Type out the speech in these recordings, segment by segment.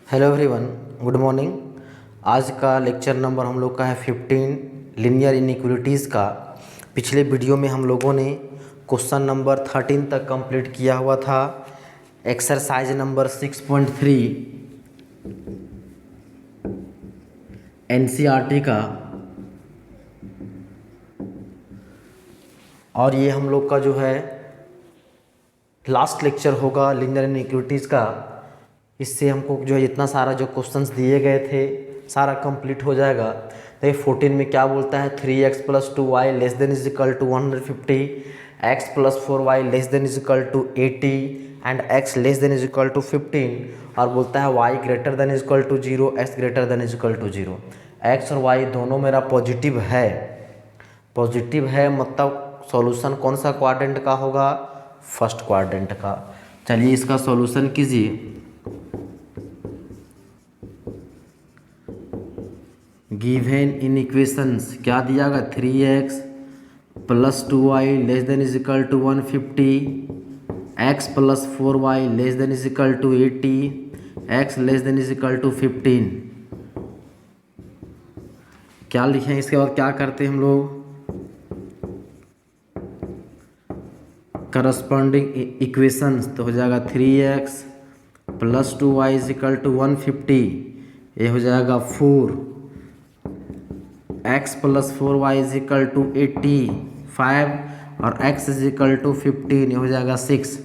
Hello everyone, good morning. आज का lecture number हम लोग का है 15 लीनियर इनइक्वालिटीज़ का। पिछले वीडियो में हम लोगों ने क्वेश्चन नंबर 13 तक कंप्लीट किया हुआ था। एक्सरसाइज नंबर 6.3 एनसीईआरटी का, और ये हम लोग का जो है लास्ट लेक्चर होगा लीनियर इनइक्वालिटीज़ का। इससे हमको जो है इतना सारा जो क्वेश्चंस दिए गए थे सारा कंप्लीट हो जाएगा। तो 14 में क्या बोलता है, 3x + 2y less than is equal to 150, x + 4y less than is equal to 80 and x less than is equal to 15। और बोलता है y greater than is equal to 0, x greater than is equal to 0। x और y दोनों मेरा positive है मतलब solution कौन सा क्वाड्रेंट का होगा, फर्स्ट क्वाड्रेंट का। चलिए इसका सॉल्यूशन कीजिए। गिवन इन इक्वेशंस क्या दिया गया, 3x + 2y less than is equal to 150, x + 4y less than is equal to 80, x less than is equal to 15। क्या लिखें इसके बाद, क्या करते हैं हम लोग, करस्पॉन्डिंग इक्वेशंस। तो हो जाएगा 3x + 2y is equal to 150, ये हो जाएगा 4, x + 4y is equal to 85 और x इज इक्वल टू 15, ये हो जाएगा 6।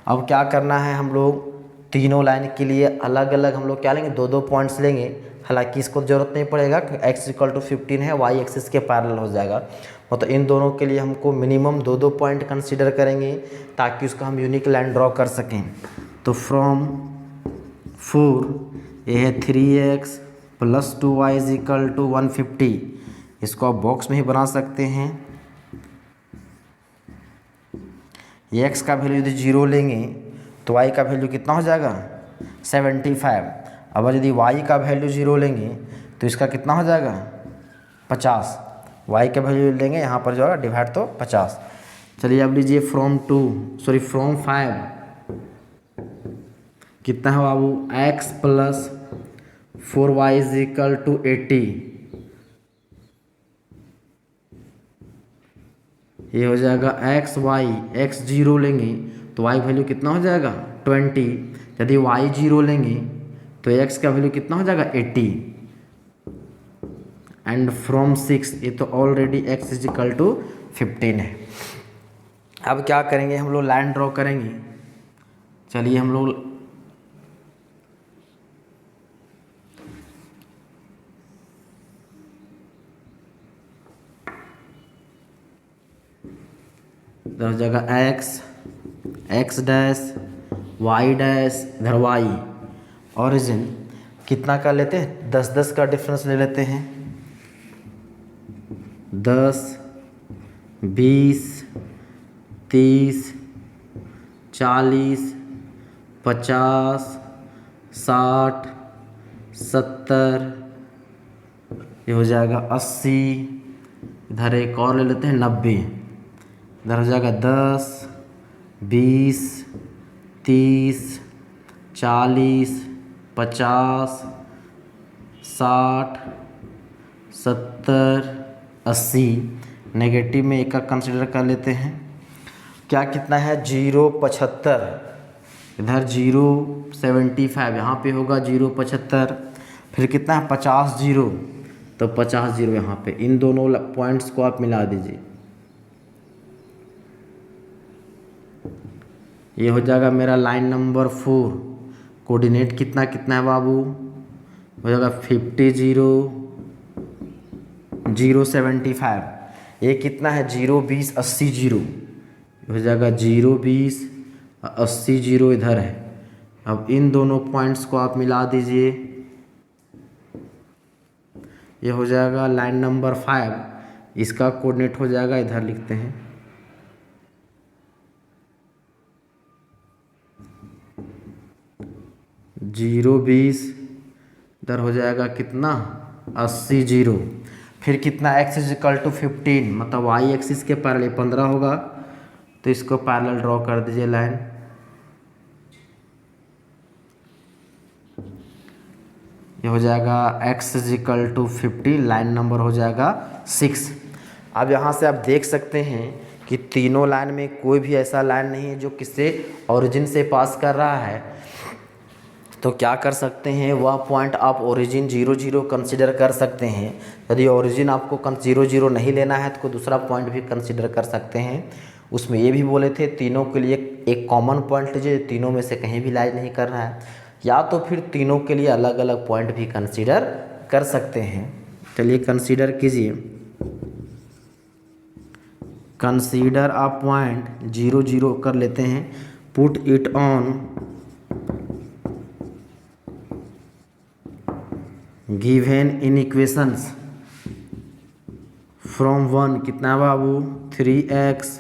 अब क्या करना है, हम लोग तीनों लाइन के लिए अलग अलग हम लोग क्या लेंगे, दो दो पॉइंट्स लेंगे। हालांकि इसको ज़रूरत नहीं पड़ेगा, x इक्वल टू 15 है, y एक्सिस के पैरेलल हो जाएगा। मतलब इन दोनों के लिए हमको मिनिमम दो दो पॉइंट कंसीडर करेंगे ताकि उसका हम यूनिक लाइन ड्रॉ कर सकें। तो फ्रॉम 4 ये है 3x + 2y is equal to 150, इसको आप बॉक्स में ही बना सकते हैं। ये x का वैल्यू यदि 0 लेंगे तो y का वैल्यू कितना हो जाएगा, 75। अब यदि y का वैल्यू 0 लेंगे तो इसका कितना हो जाएगा, 50। y का वैल्यू लेंगे यहाँ पर जो है डिवाइड तो 50। चलिए अब लीजिए फ्रॉम 5 कितना है बाबू, x + 4y is equal to 80, ये हो जाएगा x 0 लेंगे तो y वैल्यू कितना हो जाएगा, 20। यदि y 0 लेंगे तो x का वैल्यू कितना हो जाएगा, 80। एंड फ्रॉम 6, ये तो already x is equal to 15 है। अब क्या करेंगे, हम लोग लाइन ड्रॉ करेंगे। चलिए हम लोग इधर हो जाएगा x डैश y डैश इधर y। ओरिजिन कितना का लेते हैं, 10 का डिफरेंस ले लेते हैं। 10, 20, 30, 40, 50, 60, 70, ये हो जाएगा 80। इधर एक और ले लेते हैं 90। इधर हो जाएगा 10, 20, 30, 40, 50, 60, 70, 80। नेगेटिव में एक का कंसिडर कर लेते हैं। क्या कितना है, 0.75। इधर 0.75, यहाँ पे होगा 0.75। फिर कितना है, 50 0, तो 50 0 यहाँ पे। इन दोनों पॉइंट्स को आप मिला दीजिए, ये हो जाएगा मेरा लाइन नंबर 4। कोऑर्डिनेट कितना कितना है बाबू, हो जाएगा 50 0 0.75। ये कितना है, 0 20 80 0, हो जाएगा 0 20 80 0 इधर है। अब इन दोनों पॉइंट्स को आप मिला दीजिए, ये हो जाएगा लाइन नंबर 5। इसका कोऑर्डिनेट हो जाएगा, इधर लिखते हैं 0 20, इधर हो जाएगा कितना, 80 0। फिर कितना, x इज इक्वल टू 15, मतलब y एक्सिस के पैरेलल 15 होगा, तो इसको पैरेलल ड्रॉ कर दीजिए लाइन। ये हो जाएगा x is equal to 50, line number हो जाएगा 6। अब यहाँ से आप देख सकते हैं कि तीनों लाइन में कोई भी ऐसा लाइन नहीं है जो किससे ओरिजिन से पास कर रहा है। तो क्या कर सकते हैं, वह पॉइंट आप ओरिजिन 0 0 कंसिडर कर सकते हैं। यदि ओरिजिन आपको 0 0 नहीं लेना है तो कोई दूसरा पॉइंट भी कंसिडर कर सकते हैं। उसमें ये भी बोले थे तीनों के लिए एक कॉमन पॉइंट लीजिए, तीनों में से कहीं भी लाइज नहीं कर रहा है, या तो फिर तीनों के लिए अलग अलग पॉइंट भी कंसिडर कर सकते हैं। चलिए कंसिडर कीजिए, कंसीडर अ पॉइंट 0 0 कर लेते हैं। Put it on given in equations from 1 कितना है बाबू 3x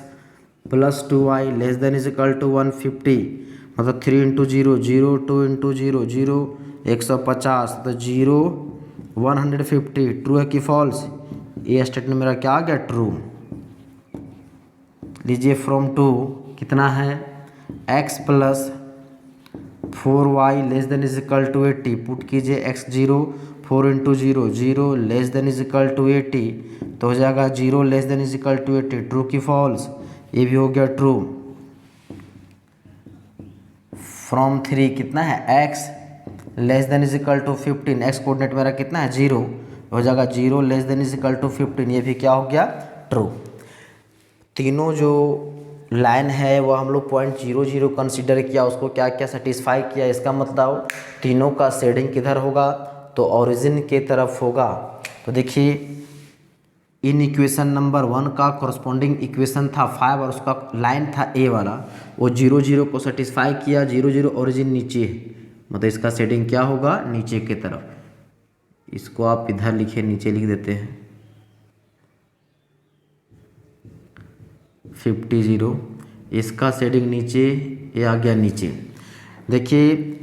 plus 2y less than is equal to 150, मतलब 3 इंटू 0 0, 2 इंटू 0 0, 150, तो 0 150 ट्रू है कि फॉल्स। ये स्टेटमेंट मेरा क्या आ गया, ट्रू। लीजिए फ्रॉम 2 कितना है x plus 4y less than is equal to 80, put कीजिए x 0 4 into 0 0 less than is equal to 80, तो हो जाएगा 0 less than is equal to 80, true की फॉल्स। ये भी हो गया ट्रू। फ्रॉम 3 कितना है x less than is equal to 15, x coordinate मेरा कितना है 0, हो जाएगा 0 less than is equal to 15, ये भी क्या हो गया ट्रू। तीनों जो लाइन है वो हम लोग पॉइंट 0 0 कंसिडर किया, उसको क्या क्या सेटिस्फाई किया, इसका मतलब तीनों का शेडिंग किधर होगा, तो ओरिजिन के तरफ होगा। तो देखिए इन इक्वेशन नंबर 1 का कॉरस्पॉन्डिंग इक्वेशन था 5 और उसका लाइन था ए वाला, वो 0 0 को सेटिस्फाई किया, 0 0 ओरिजिन नीचे है, मतलब इसका शेडिंग क्या होगा नीचे के तरफ। इसको आप इधर लिखे, नीचे लिख देते हैं 50 0, इसका शेडिंग नीचे, ये आ गया नीचे। देखिए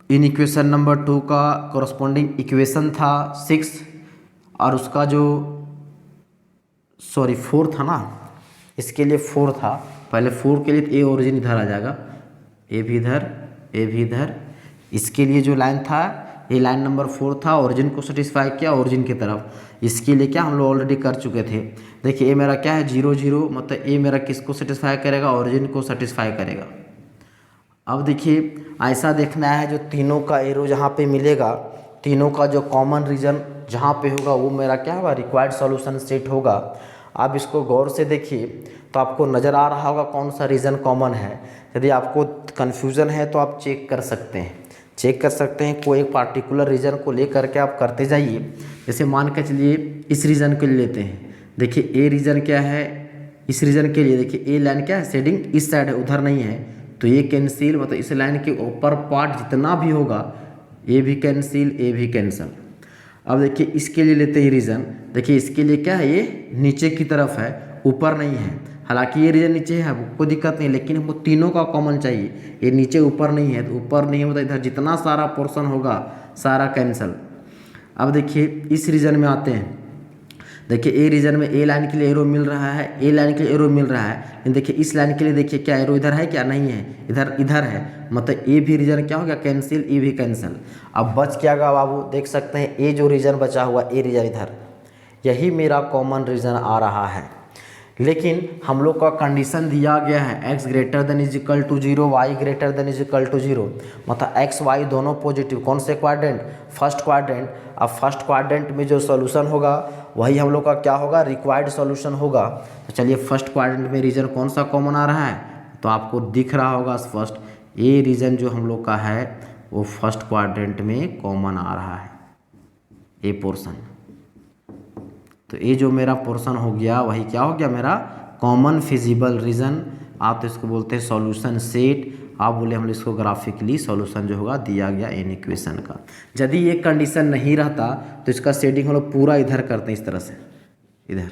इन इक्वेशन नंबर 2 का कॉरस्पॉन्डिंग इक्वेशन था 6 और उसका जो 4 था ना, इसके लिए 4 था, पहले 4 के लिए ए ओरिजिन इधर आ जाएगा, ए भी इधर, ए भी इधर। इसके लिए जो लाइन था ये लाइन नंबर 4 था, ओरिजिन को सेटिस्फाई किया ओरिजिन की तरफ। इसके लिए क्या हम लोग ऑलरेडी कर चुके थे। देखिए ए मेरा क्या है 0 0, मतलब ए मेरा किसको सेटिस्फाई करेगा, ओरिजिन को सेटिस्फाई करेगा। अब देखिए ऐसा देखना है जो तीनों का एरो जहाँ पे मिलेगा, तीनों का जो कॉमन रीजन जहाँ पे होगा वो मेरा क्या होगा रिक्वायर्ड सॉल्यूशन सेट होगा। आप इसको गौर से देखिए तो आपको नज़र आ रहा होगा कौन सा रीजन कॉमन है। यदि आपको कन्फ्यूज़न है तो आप चेक कर सकते हैं, कोई एक पार्टिकुलर रीजन को ले करके आप करते जाइए। जैसे मान के चलिए इस रीजन के लिए लेते हैं, देखिए ए रीजन क्या है, इस रीजन के लिए देखिए ए लाइन क्या है, शेडिंग इस साइड है उधर नहीं है, तो ये कैंसिल, मतलब इस लाइन के ऊपर पार्ट जितना भी होगा ये भी कैंसिल, ये भी कैंसिल। अब देखिए इसके लिए लेते हैं रीजन, देखिए इसके लिए क्या है, ये नीचे की तरफ है ऊपर नहीं है, हालांकि ये रीजन नीचे है कोई दिक्कत नहीं, लेकिन हमको तीनों का कॉमन चाहिए। ये नीचे ऊपर नहीं है, तो ऊपर नहीं है मतलब इधर जितना सारा पोर्शन होगा सारा कैंसिल। अब देखिए इस रीजन में आते हैं, देखिए ए रीजन में ए लाइन के लिए एरो मिल रहा है, ए लाइन के लिए एरो मिल रहा है, लेकिन देखिए इस लाइन के लिए देखिए क्या एरो इधर है क्या, नहीं है, इधर है, मतलब ए भी रीजन क्या हो गया कैंसिल, ए भी कैंसिल। अब बच क्या गया बाबू, देख सकते हैं ए जो रीजन बचा हुआ, ए रीजन इधर, यही मेरा कॉमन रीजन आ रहा है। लेकिन हम लोग का कंडीशन दिया गया है x greater than is equal to 0, y greater than is equal to 0, मतलब x y दोनों पॉजिटिव, कौन से क्वाड्रेंट, फर्स्ट क्वाड्रेंट। अब फर्स्ट क्वाड्रेंट में जो सॉल्यूशन होगा वही हम लोग का क्या होगा रिक्वायर्ड सॉल्यूशन होगा। तो चलिए फर्स्ट क्वाड्रेंट में रीजन कौन सा कॉमन आ रहा है, तो आपको दिख रहा होगा फर्स्ट, ये रीजन जो हम लोग का है वो फर्स्ट क्वाड्रेंट में कॉमन आ रहा है, ये पोर्शन। तो ये जो मेरा पोर्शन हो गया वही क्या हो गया मेरा कॉमन फिजिबल रीजन। आप तो इसको बोलते हैं सॉल्यूशन सेट, आप बोले हम इसको ग्राफिकली सॉल्यूशन जो होगा दिया गया इन इक्वेशन का। यदि ये कंडीशन नहीं रहता तो इसका शेडिंग हम लोग पूरा इधर करते हैं इस तरह से इधर,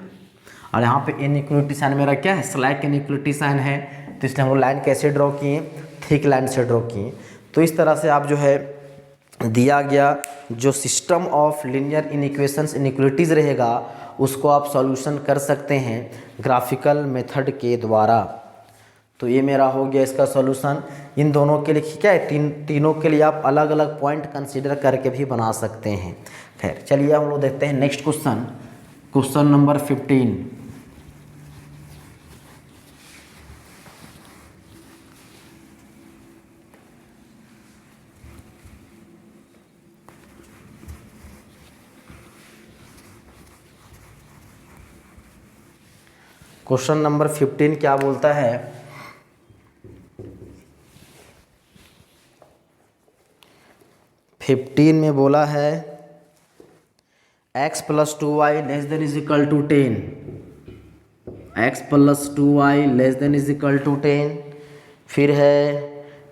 और यहाँ पे इनइक्वलिटी साइन मेरा क्या है स्लैक इनइक्वलिटी साइन है, तो इसलिए हम लोग लाइन कैसे ड्रॉ किए, थिक लाइन से ड्रॉ किए। तो इस तरह से आप जो है दिया गया जो सिस्टम ऑफ लीनियर इनइक्वेशंस इनइक्वलिटीज़ रहेगा उसको आप सॉल्यूशन कर सकते हैं ग्राफिकल मेथड के द्वारा। तो ये मेरा हो गया इसका सॉल्यूशन। इन दोनों के लिए क्या है, तीनों के लिए आप अलग अलग पॉइंट कंसीडर करके भी बना सकते हैं। खैर चलिए हम लोग देखते हैं next question, question number 15। Question number 15 क्या बोलता है, फिफ्टीन में बोला है x + 2y ≤ 10, x + 2y ≤ 10, फिर है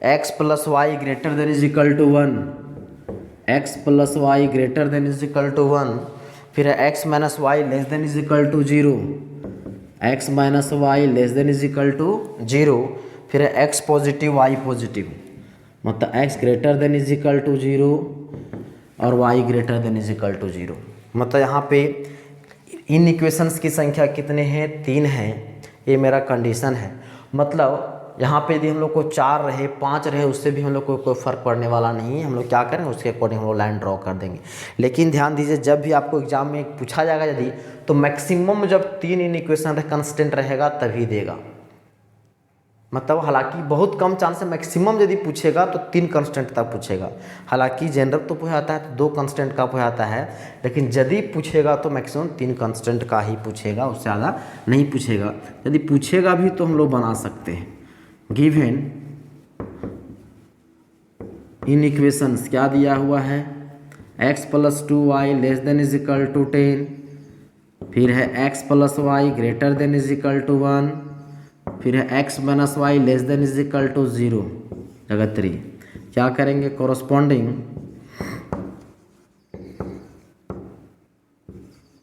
x + y > 1, x + y > 1, फिर है x - y <= 0, x - y <= 0, फिर है x पॉजिटिव y पॉजिटिव, मतलब x > 0 और y > 0। मतलब यहाँ पे इन इक्वेशंस की संख्या कितने हैं, 3 हैं, ये मेरा कंडीशन है। मतलब यहाँ पे यदि हम लोग को 4 रहे 5 रहे उससे भी हम लोग को कोई फ़र्क पड़ने वाला नहीं है। हम लोग क्या करें, उसके अकॉर्डिंग हम लोग लाइन ड्रॉ कर देंगे। लेकिन ध्यान दीजिए, जब भी आपको एग्जाम में पूछा जाएगा यदि, तो मैक्सिमम जब 3 इन इक्वेशन कंस्टेंट रहेगा तभी देगा। मतलब हालांकि बहुत कम चांस है, मैक्सिमम यदि पूछेगा तो 3 कांस्टेंट तक पूछेगा। हालांकि जनरल तो पूछा जाता है तो 2 कांस्टेंट का पूछा जाता है, लेकिन यदि पूछेगा तो मैक्सिमम 3 कांस्टेंट का ही पूछेगा, उससे ज़्यादा नहीं पूछेगा। यदि पूछेगा भी तो हम लोग बना सकते हैं। गिवन इन इक्वेशंस क्या दिया हुआ है, x + 2y ≤ 10, फिर है x + y > 1, फिर है x - y <= 0, जगह 3। क्या करेंगे, कोरस्पॉन्डिंग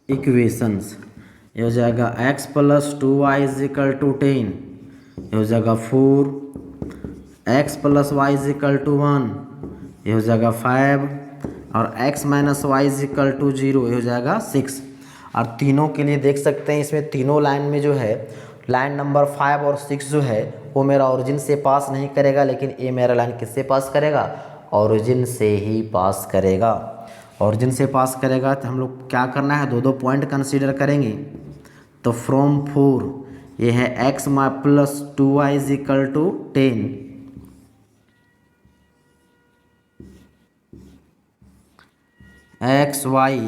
इक्वेशंस, ये हो जाएगा x + 2y = 10, ये हो जाएगा 4, x + y = 1, ये हो जाएगा 5, और x - y = 0, ये हो जाएगा 6। और तीनों के लिए देख सकते हैं, इसमें तीनों लाइन में जो है लाइन नंबर 5 और 6 जो है वो मेरा ओरिजिन से पास नहीं करेगा, लेकिन ये मेरा लाइन किससे पास करेगा, ओरिजिन से ही पास करेगा। ओरिजिन से पास करेगा तो हम लोग क्या करना है, 2 पॉइंट कंसीडर करेंगे। तो फ्रॉम 4 ये है x + 2y = 10,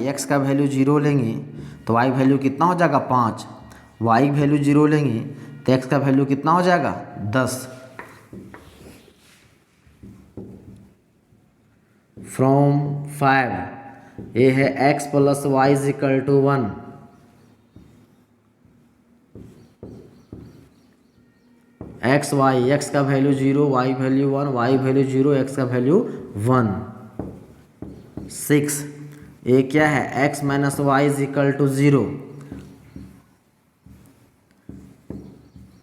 x का वैल्यू 0 लेंगे तो y वैल्यू कितना हो जाएगा 5, y वैल्यू 0 लेंगे तो x का वैल्यू कितना हो जाएगा 10। फ्रॉम 5 ये है x + y = 1, x का value 0, y value 1, y value 0, x का वैल्यू 1। 6 ये क्या है, x - y = 0,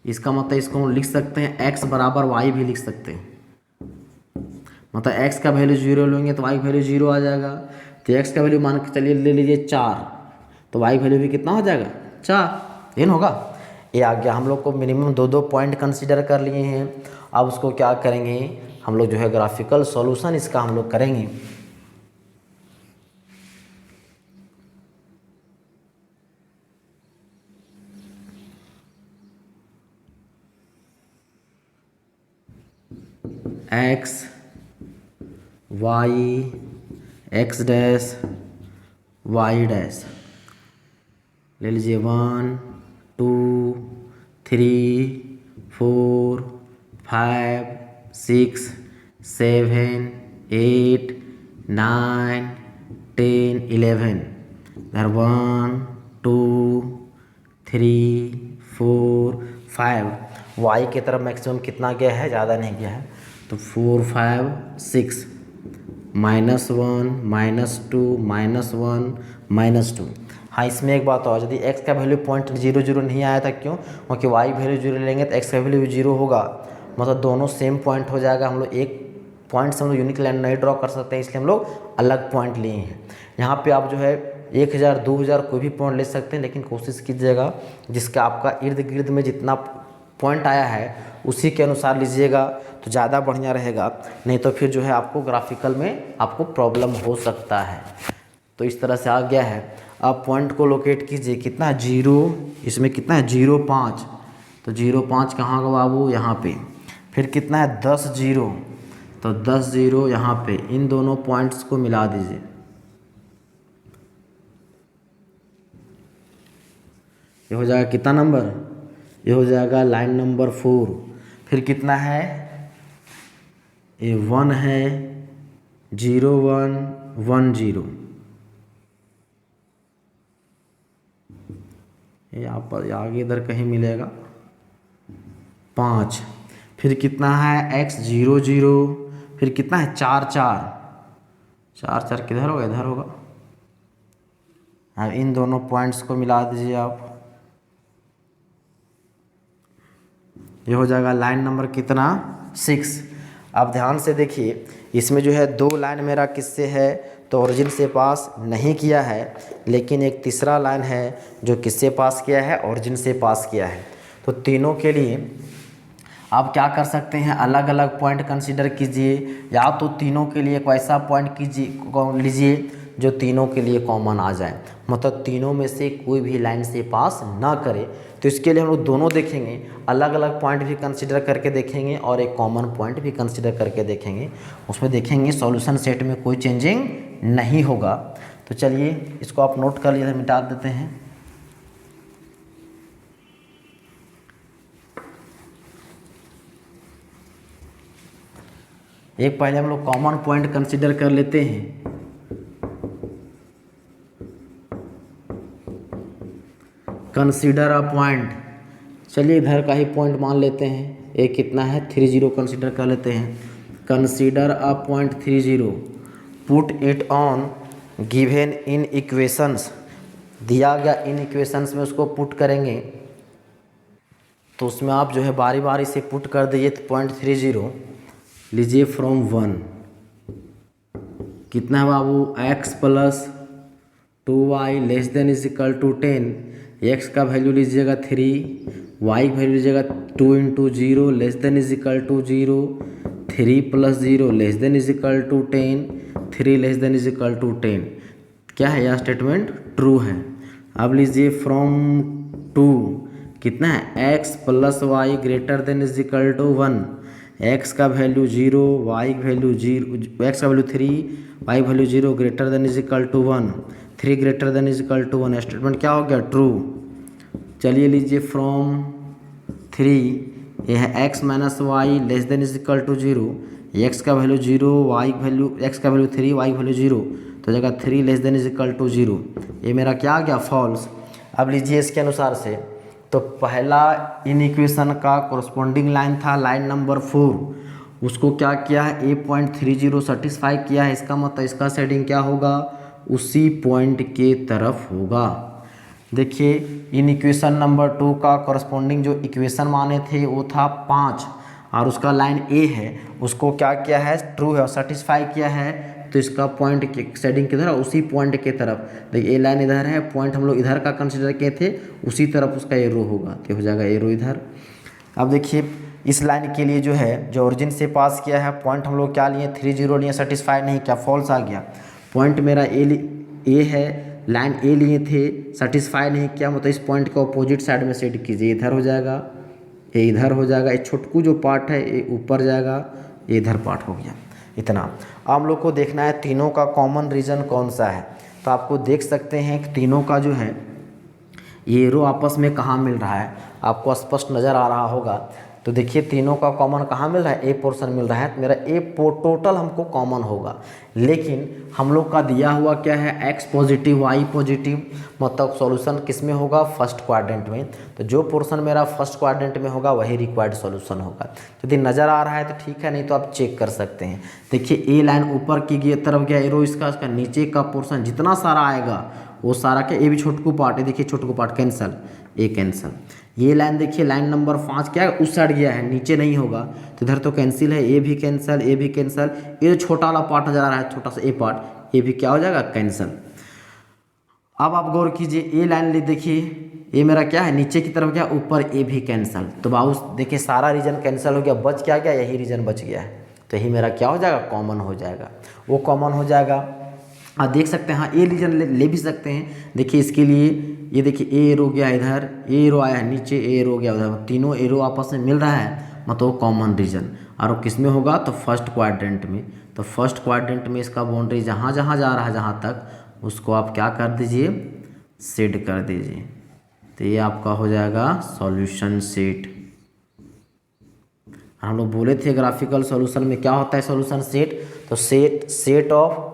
इसका मतलब इसको हम लिख सकते हैं x = y भी लिख सकते हैं। मतलब x का वैल्यू 0 लेंगे तो y वैल्यू 0 आ जाएगा। तो x का वैल्यू मान के चलिए ले लीजिए 4, तो y वैल्यू भी कितना हो जाएगा 4, ये होगा। ये आ गया। हम लोग को मिनिमम 2 पॉइंट कंसीडर कर लिए हैं। अब उसको क्या करेंगे, हम लोग जो है ग्राफिकल सॉल्यूशन इसका हम लोग करेंगे। x y x dash y dash ले लीजिए 1 2 3 4 5 6 7 8 9 10 11, इधर 1 2 3 4 5। y की तरफ मैक्सिमम कितना गया है, ज़्यादा नहीं गया है, तो 4 5 6 -1 -2 -1 -2। हाँ, इसमें एक बात और, यदि x का वैल्यू 0.00 नहीं आया था, क्यों, क्योंकि y वैल्यू 0 लेंगे तो x का वैल्यू 0 होगा, मतलब दोनों सेम पॉइंट हो जाएगा। हम लोग एक पॉइंट से हम लोग यूनिक लाइन नहीं ड्रॉ कर सकते हैं, इसलिए हम लोग अलग पॉइंट लिए हैं। यहाँ पे आप जो है 1000 2000 कोई भी पॉइंट ले सकते हैं, लेकिन कोशिश कीजिएगा जिसका आपका इर्द गिर्द में जितना पॉइंट आया है उसी के अनुसार लीजिएगा तो ज़्यादा बढ़िया रहेगा, नहीं तो फिर जो है आपको ग्राफिकल में आपको प्रॉब्लम हो सकता है। तो इस तरह से आ गया है। अब पॉइंट को लोकेट कीजिए, कितना है 0, इसमें कितना है 0.5, तो 0.5 कहाँ का बाबू, यहाँ पे। फिर कितना है 10 0, तो 10 0 यहाँ पे। इन दोनों पॉइंट्स को मिला दीजिए, ये हो जाएगा कितना नंबर, ये हो जाएगा लाइन नंबर 4। फिर कितना है, ये 1 है, 0 1 1 0, यहाँ पर आगे इधर कहीं मिलेगा 5। फिर कितना है x 0 0, फिर कितना है 4 4, 4 4 किधर होगा, इधर होगा। अब इन दोनों पॉइंट्स को मिला दीजिए आप, ये हो जाएगा लाइन नंबर कितना 6। अब ध्यान से देखिए, इसमें जो है 2 लाइन मेरा किससे है, तो ओरिजिन से पास नहीं किया है, लेकिन एक तीसरा लाइन है जो किससे पास किया है, ओरिजिन से पास किया है। तो तीनों के लिए आप क्या कर सकते हैं, अलग अलग पॉइंट कंसीडर कीजिए, या तो तीनों के लिए एक ऐसा पॉइंट लीजिए जो तीनों के लिए कॉमन आ जाए, मतलब तीनों में से कोई भी लाइन से पास ना करे। तो इसके लिए हम लोग दोनों देखेंगे, अलग अलग पॉइंट भी कंसीडर करके देखेंगे और एक कॉमन पॉइंट भी कंसीडर करके देखेंगे। उसमें देखेंगे सॉल्यूशन सेट में कोई चेंजिंग नहीं होगा। तो चलिए इसको आप नोट कर लीजिए, मिटा देते हैं। एक पहले हम लोग कॉमन पॉइंट कंसीडर कर लेते हैं। कंसीडर अ पॉइंट, चलिए इधर का ही पॉइंट मान लेते हैं। एक कितना है 3 0 कंसीडर कर लेते हैं। Consider a point 3 0, put it on given in equations, दिया गया इन इक्वेशंस में उसको पुट करेंगे। तो उसमें आप जो है बारी बारी से पुट कर दीजिए। तो पॉइंट 3 0 लीजिए फ्रॉम 1, कितना है बाबू x + 2y less than is equal to 10। x का वैल्यू लीजिएगा 3, y का वैल्यू लीजिएगा 2 × 0 less than is equal to 0, 3 + 0 less than is equal to 10, 3 less than is equal to 10। क्या है यह स्टेटमेंट, ट्रू है। अब लीजिए फ्रॉम 2, कितना है x + y greater than is equal to 1। x का वैल्यू 0, y का वैल्यू 0, x का value 3, y value 0 greater than is equal to 1, 3 greater than is equal to 1। Statement क्या हो गया, ट्रू। चलिए लीजिए फ्रॉम 3, यह है x - y less than is equal to 0, x का वैल्यू 0, y का वैल्यू, x का वैल्यू 3, y का वैल्यू 0, तो जगह 3 less than is equal to 0। ये मेरा क्या आ गया, फॉल्स। अब लीजिए इसके अनुसार से, तो पहला इन इक्वेशन का कोरस्पॉन्डिंग लाइन था लाइन नंबर 4, उसको क्या किया है, A.30 सेटिस्फाई किया है। इसका मतलब इसका सेटिंग क्या होगा, उसी पॉइंट के तरफ होगा। देखिए इन इक्वेशन नंबर 2 का कोरस्पॉन्डिंग जो इक्वेशन माने थे वो था 5, और उसका लाइन ए है, उसको क्या किया है, ट्रू है और सेटिस्फाई किया है। तो इसका पॉइंट के सेटिंग किधर है, उसी पॉइंट के तरफ। देखिए ए लाइन इधर है, पॉइंट हम लोग इधर का कंसीडर किए थे, उसी तरफ उसका एरो होगा, तो हो जाएगा एरो इधर। अब देखिए इस लाइन के लिए जो है, जो ओरिजिन से पास किया है पॉइंट, हम लोग क्या लिए 3 0 लिए, सेटिस्फाई नहीं किया, फॉल्स आ गया। पॉइंट मेरा ए है, लाइन ए लिए थे, सेटिस्फाई नहीं किया, मतलब इस पॉइंट को अपोजिट साइड में सेट कीजिए, इधर हो जाएगा, ये इधर हो जाएगा, ये छोटकू जो पार्ट है ये ऊपर जाएगा, ये इधर पार्ट हो गया। इतना आप लोग को देखना है तीनों का कॉमन रीजन कौन सा है। तो आपको देख सकते हैं कि तीनों का जो है ये रो आपस में कहाँ मिल रहा है, आपको स्पष्ट नज़र आ रहा होगा। तो देखिए तीनों का कॉमन कहाँ मिल रहा है, ए पोर्शन मिल रहा है। तो मेरा ए टोटल हमको कॉमन होगा, लेकिन हम लोग का दिया हुआ क्या है, x पॉजिटिव y पॉजिटिव, मतलब सॉल्यूशन किस में होगा, फर्स्ट क्वाड्रेंट में। तो जो पोर्शन मेरा फर्स्ट क्वाड्रेंट में होगा वही रिक्वायर्ड सॉल्यूशन होगा। यदि नज़र आ रहा है तो ठीक है, नहीं तो आप चेक कर सकते हैं। देखिए ए लाइन ऊपर की तरफ गया एरो इसका नीचे का पोर्शन जितना सारा आएगा वो सारा क्या, ये भी छोटकू पार्ट है, देखिए छोटकू पार्ट कैंसल, ए कैंसल। ये लाइन देखिए लाइन नंबर 5 क्या है, उस साइड गया है, नीचे नहीं होगा, तो इधर तो कैंसिल है, ए भी कैंसल, ए भी कैंसल। ये जो छोटा वाला पार्ट नजर आ रहा है, छोटा सा ए पार्ट, ये भी क्या हो जाएगा, कैंसल। अब आप गौर कीजिए, ए लाइन ले देखिए, ये मेरा क्या है, नीचे की तरफ क्या, ऊपर ए भी कैंसल, तो बाउस देखिए सारा रीजन कैंसिल हो गया, बच क्या गया, यही रीजन बच गया है, तो यही मेरा क्या हो जाएगा, कॉमन हो जाएगा, वो कॉमन हो जाएगा। आप देख सकते हैं, हाँ ए रीजन ले भी सकते हैं। देखिए इसके लिए ये देखिए ए एरो गया इधर, ए एरो आया है नीचे, ए एरो गया उधर, तीनों एरो आपस में मिल रहा है, मतलब कॉमन रीजन। और वो किस में होगा, तो फर्स्ट क्वाड्रेंट में। तो फर्स्ट क्वाड्रेंट में इसका बाउंड्री जहाँ जहाँ जा रहा है, जहाँ तक, उसको आप क्या कर दीजिए, सेट कर दीजिए। तो ये आपका हो जाएगा सॉल्यूशन सेट। हम लोग बोले थे ग्राफिकल सॉल्यूशन में क्या होता है सॉल्यूशन सेट, तो set of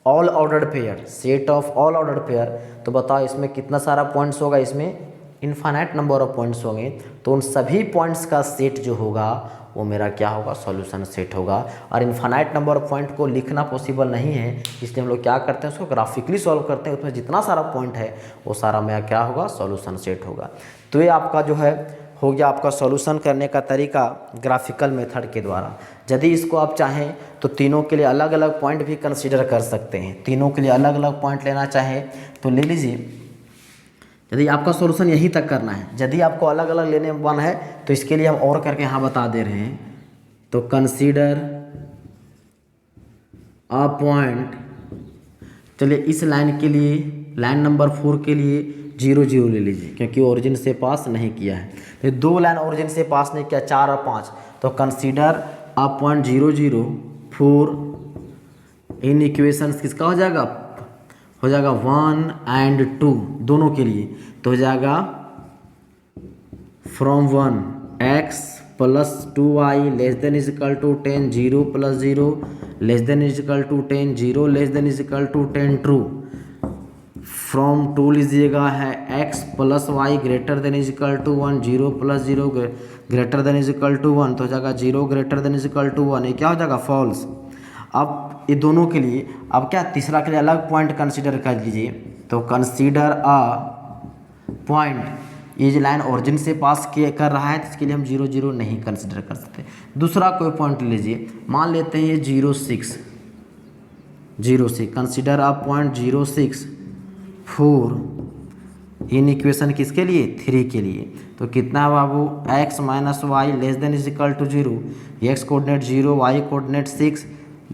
all ordered pair, set of all ordered pair. तो बताओ इसमें कितना सारा पॉइंट्स होगा, इसमें इनफाइनाइट नंबर ऑफ पॉइंट्स होंगे, तो उन सभी पॉइंट्स का सेट जो होगा वो मेरा क्या होगा, सॉल्यूशन सेट होगा। और इनफाइनाइट नंबर ऑफ पॉइंट को लिखना पॉसिबल नहीं है, इसलिए हम लोग क्या करते हैं, उसको ग्राफिकली सॉल्व करते हैं, उसमें जितना सारा पॉइंट है वो सारा मेरा क्या होगा, सॉल्यूशन सेट होगा। तो ये आपका जो है हो गया आपका सॉल्यूशन करने का तरीका ग्राफिकल मेथड के द्वारा। यदि इसको आप चाहें तो तीनों के लिए अलग अलग पॉइंट भी कंसीडर कर सकते हैं, तीनों के लिए अलग अलग पॉइंट लेना चाहें तो ले लीजिए। यदि आपका सॉल्यूशन यहीं तक करना है, यदि आपको अलग अलग लेने में मन है तो इसके लिए हम और करके यहाँ बता दे रहे हैं। तो कंसीडर अ पॉइंट, चलिए इस लाइन के लिए, लाइन नंबर 4 के लिए 0 0 ले लीजिए, क्योंकि ओरिजिन से पास नहीं किया है। तो 2 लाइन ओरिजिन से पास नहीं किया, 4 और 5, तो consider a point 0 0 4 in equations किसका हो जाएगा, हो जाएगा 1 और 2 दोनों के लिए। तो हो जाएगा from 1 x plus 2y less than is equal to 10 0 plus 0 less than is equal to 10 0 less than is equal to 10 true. From 2 लीजिएगा है x plus y greater than is equal to 1 0 plus 0 greater than is equal to 1, तो हो जाएगा 0 greater than is equal to 1, ये क्या हो जाएगा, false. अब ये दोनों के लिए अब क्या, तीसरा के लिए अलग पॉइंट कंसीडर कर लीजिए। तो कंसीडर अ पॉइंट, ये जो लाइन ओरिजिन से पास कर रहा है तो इसके लिए हम 0 0 नहीं कंसीडर कर सकते। दूसरा कोई पॉइंट लीजिए, मान लेते हैं ये 0 6 consider a point 0 6 4 in equation किसके लिए, 3 के लिए। तो कितना बाबू, x minus y less than is equal to 0, x coordinate 0 y coordinate 6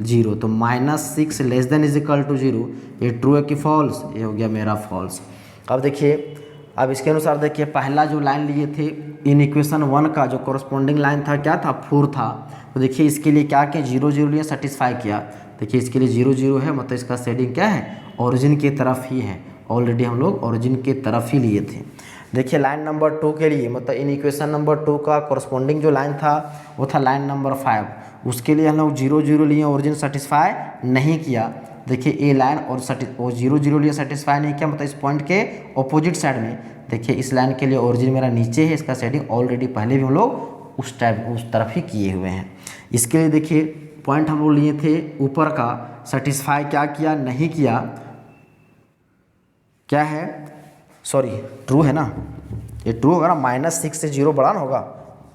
0, तो -6 less than is equal to 0, ये ट्रू है कि फॉल्स, ये हो गया मेरा फॉल्स। अब देखिए, अब इसके अनुसार देखिए पहला जो लाइन लिए थे इन इक्वेशन 1 का जो कोरस्पॉन्डिंग लाइन था क्या था, 4 था। तो देखिए इसके लिए क्या किया, 0 0 लिए सेटिस्फाई किया। देखिए इसके लिए 0 0 है, मतलब इसका शेडिंग क्या है, ओरिजिन की तरफ ही है, ऑलरेडी हम लोग ओरिजिन की तरफ ही लिए थे। देखिए लाइन नंबर 2 के लिए, मतलब इन इक्वेशन नंबर 2 का कोरस्पॉन्डिंग जो लाइन था वो था लाइन नंबर 5, उसके लिए हम लोग 0 0 लिए, ओरिजिन सेटिस्फाई नहीं किया। देखिए ए लाइन और 0 0 लिए सेटिस्फाई नहीं किया, मतलब इस पॉइंट के ऑपोजिट साइड में। देखिए इस लाइन के लिए ओरिजिन मेरा नीचे है, इसका शेडिंग ऑलरेडी पहले भी हम लोग उस तरफ ही किए हुए हैं। इसके लिए देखिए पॉइंट हम लोग लिए थे ऊपर का, सेटिस्फाई क्या किया, नहीं किया, क्या है, सॉरी ट्रू है ना, ये ट्रू होगा ना, -6 से 0 बड़ा ना होगा,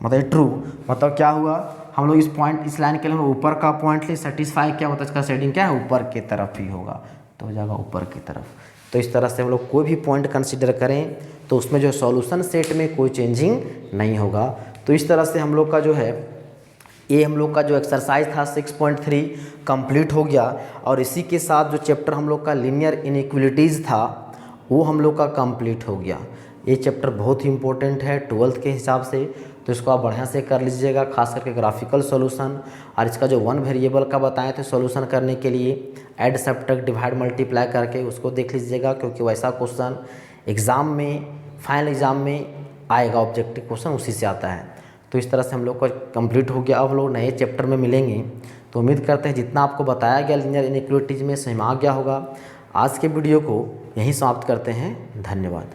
मतलब ये ट्रू, मतलब क्या हुआ, हम लोग इस पॉइंट, इस लाइन के लिए ऊपर का पॉइंट ले, सेटिस्फाई किया, मतलब इसका शेडिंग क्या है, ऊपर की तरफ ही होगा, तो हो जाएगा ऊपर की तरफ। तो इस तरह से हम लोग कोई भी पॉइंट कंसीडर करें तो उसमें जो सॉल्यूशन सेट में कोई चेंजिंग नहीं होगा। तो इस तरह से हम लोग का जो है ये हम लोग का जो एक्सरसाइज था 6.3 कंप्लीट हो गया। और इसी के साथ जो चैप्टर हम लोग का लीनियर इनइक्वलिटीज़ था वो हम लोग का कंप्लीट हो गया। ये चैप्टर बहुत ही इंपॉर्टेंट है 12th के हिसाब से, तो इसको आप बढ़िया से कर लीजिएगा, खास करके ग्राफिकल सॉल्यूशन। और इसका जो 1 वेरिएबल का बताए थे सॉल्यूशन करने के लिए, ऐड सब्ट्रैक्ट डिवाइड मल्टीप्लाई करके, उसको देख लीजिएगा, क्योंकि वैसा क्वेश्चन एग्ज़ाम में, फाइनल एग्ज़ाम में आएगा, ऑब्जेक्टिव क्वेश्चन उसी से आता है। तो इस तरह से हम लोग का कंप्लीट हो गया। अब हम लोग नए चैप्टर में मिलेंगे, तो उम्मीद करते हैं जितना आपको बताया गया लीनियर इनइक्वलिटीज़ में समझ आ गया होगा। आज के वीडियो को यहीं समाप्त करते हैं, धन्यवाद।